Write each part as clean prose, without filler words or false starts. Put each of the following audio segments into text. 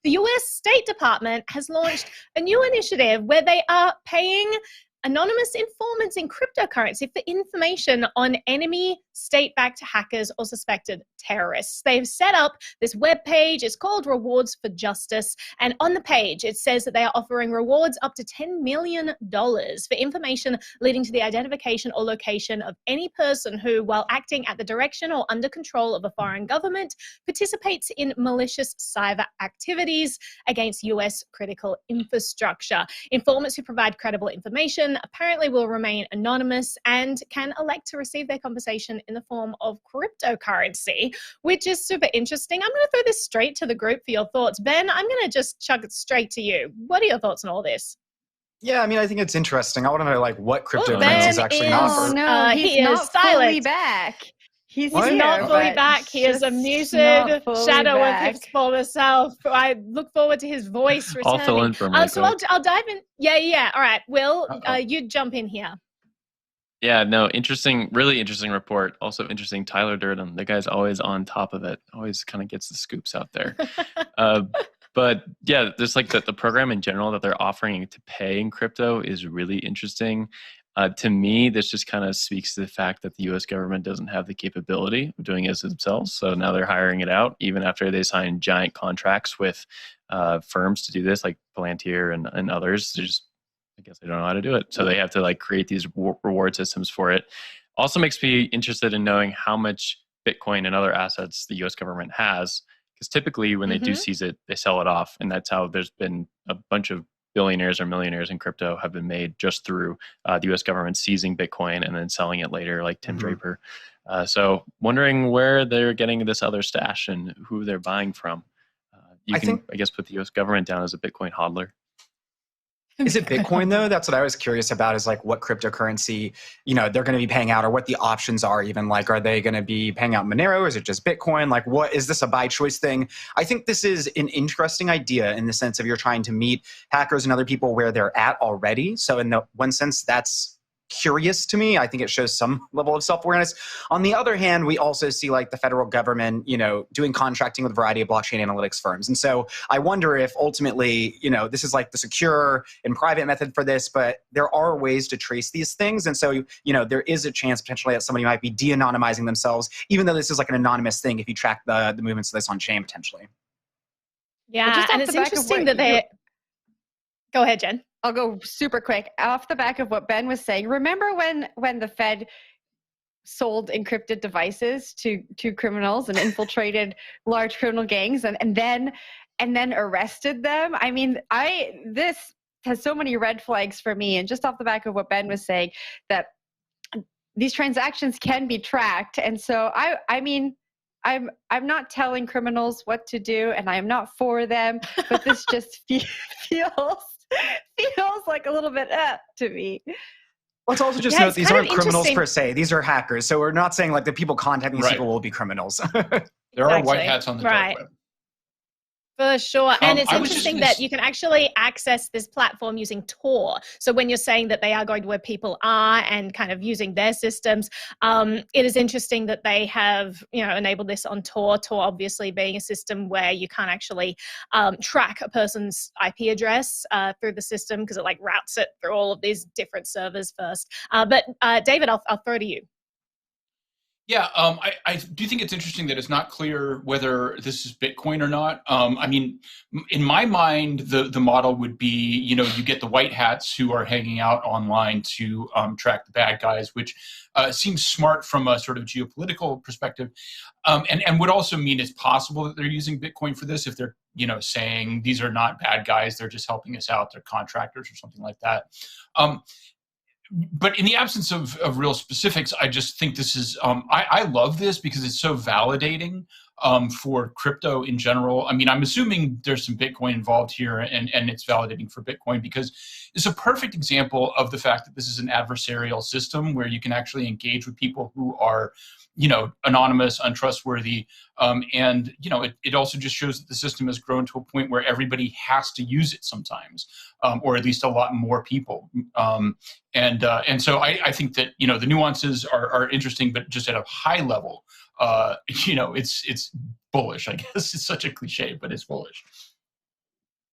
the US State Department has launched a new initiative where they are paying anonymous informants in cryptocurrency for information on enemy state-backed hackers or suspected terrorists. They've set up this web page. It's called Rewards for Justice. And on the page, it says that they are offering rewards up to $10 million for information leading to the identification or location of any person who, while acting at the direction or under control of a foreign government, participates in malicious cyber activities against US critical infrastructure. Informants who provide credible information apparently will remain anonymous and can elect to receive their compensation in the form of cryptocurrency, which is super interesting. I'm going to throw this straight to the group for your thoughts. Ben, I'm going to just chuck it straight to you. What are your thoughts on all this? Yeah, I mean, I think it's interesting. I want to know, like, what cryptocurrencies actually offer. Oh, no, he not is silent. fully back. He's not here, fully but back. He is a just muted not fully shadow back. of his former self. I look forward to his voice returning. I'll fill in for Michael. So I'll dive in. Yeah. All right. Will, you jump in here. Yeah, no, interesting, really interesting report. Also interesting, Tyler Durden. The guy's always on top of it. Always kind of gets the scoops out there. But yeah, there's like the program in general that they're offering to pay in crypto is really interesting. To me, this just kind of speaks to the fact that the U.S. government doesn't have the capability of doing it themselves. So now they're hiring it out, even after they sign giant contracts with firms to do this, like Palantir and others. I guess they don't know how to do it. So they have to like create these reward systems for it. Also makes me interested in knowing how much Bitcoin and other assets the U.S. government has, because typically when they do seize it, they sell it off. And that's how there's been a bunch of billionaires or millionaires in crypto have been made just through the U.S. government seizing Bitcoin and then selling it later, like Tim Draper. So wondering where they're getting this other stash and who they're buying from. I guess, put the U.S. government down as a Bitcoin hodler. Is it Bitcoin though? That's what I was curious about, is like what cryptocurrency, they're going to be paying out, or what the options are even. Like, are they going to be paying out Monero? Is it just Bitcoin? Like, what is this, a buy choice thing? I think this is an interesting idea in the sense of you're trying to meet hackers and other people where they're at already. So in the one sense, that's curious to me. I think it shows some level of self-awareness. On the other hand, we also see like the federal government, doing contracting with a variety of blockchain analytics firms. And so I wonder if ultimately, this is like the secure and private method for this, but there are ways to trace these things. And so, there is a chance potentially that somebody might be de-anonymizing themselves, even though this is like an anonymous thing if you track the movements of this on chain potentially. Yeah, and it's interesting that they... Go ahead, Jen. I'll go super quick. Off the back of what Ben was saying, remember when the Fed sold encrypted devices to criminals and infiltrated large criminal gangs and then arrested them? I mean, this has so many red flags for me. And just off the back of what Ben was saying, that these transactions can be tracked. And so I mean, I'm not telling criminals what to do, and I am not for them, but this just feels like a little bit to me. Let's also just note these aren't criminals per se. These are hackers. So we're not saying like the people contacting these people will be criminals. There are white hats on the dark web. For sure. And it's interesting that you can actually access this platform using Tor. So when you're saying that they are going to where people are and kind of using their systems, it is interesting that they have, enabled this on Tor. Tor obviously being a system where you can't actually track a person's IP address through the system, because it like routes it through all of these different servers first. But David, I'll throw to you. Yeah, I do think it's interesting that it's not clear whether this is Bitcoin or not. I mean, in my mind, the model would be, you get the white hats who are hanging out online to track the bad guys, which seems smart from a sort of geopolitical perspective, and would also mean it's possible that they're using Bitcoin for this if they're, saying these are not bad guys, they're just helping us out, they're contractors or something like that. But in the absence of real specifics, I just think this is, I love this because it's so validating for crypto in general. I mean, I'm assuming there's some Bitcoin involved here, and it's validating for Bitcoin because it's a perfect example of the fact that this is an adversarial system where you can actually engage with people who are, anonymous, untrustworthy. And, it also just shows that the system has grown to a point where everybody has to use it sometimes, or at least a lot more people. And so I think that, the nuances are interesting, but just at a high level, it's bullish, I guess. It's such a cliche, but it's bullish.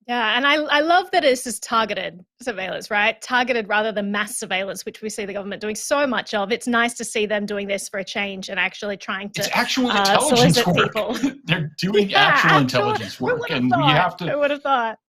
Yeah, and I love that this is targeted surveillance, right? Targeted rather than mass surveillance, which we see the government doing so much of. It's nice to see them doing this for a change and actually trying to It's actual intelligence solicit work. people. They're doing actual intelligence work, and we have to. I would have thought.